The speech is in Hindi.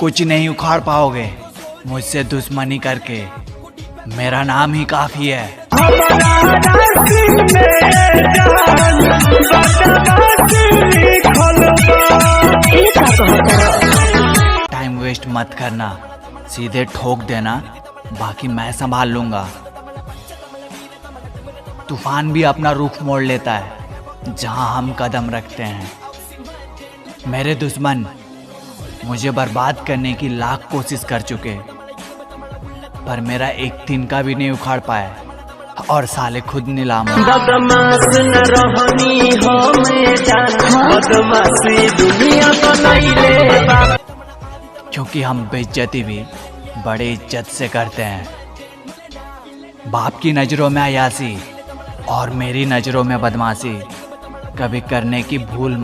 कुछ नहीं उखाड़ पाओगे मुझसे दुश्मनी करके, मेरा नाम ही काफी है। टाइम वेस्ट मत करना, सीधे ठोक देना, बाकी मैं संभाल लूंगा। तूफान भी अपना रुख मोड़ लेता है जहां हम कदम रखते हैं। मेरे दुश्मन मुझे बर्बाद करने की लाख कोशिश कर चुके, पर मेरा एक तिनका भी नहीं उखाड़ पाए, और साले खुद नीलाम हो। बदमाश न रहनी हो बदमाशी दुनिया बनैले बा। क्योंकि हम बेइज्जती भी बड़े इज्जत से करते हैं। बाप की नज़रों में अयासी और मेरी नज़रों में बदमाशी कभी करने की भूल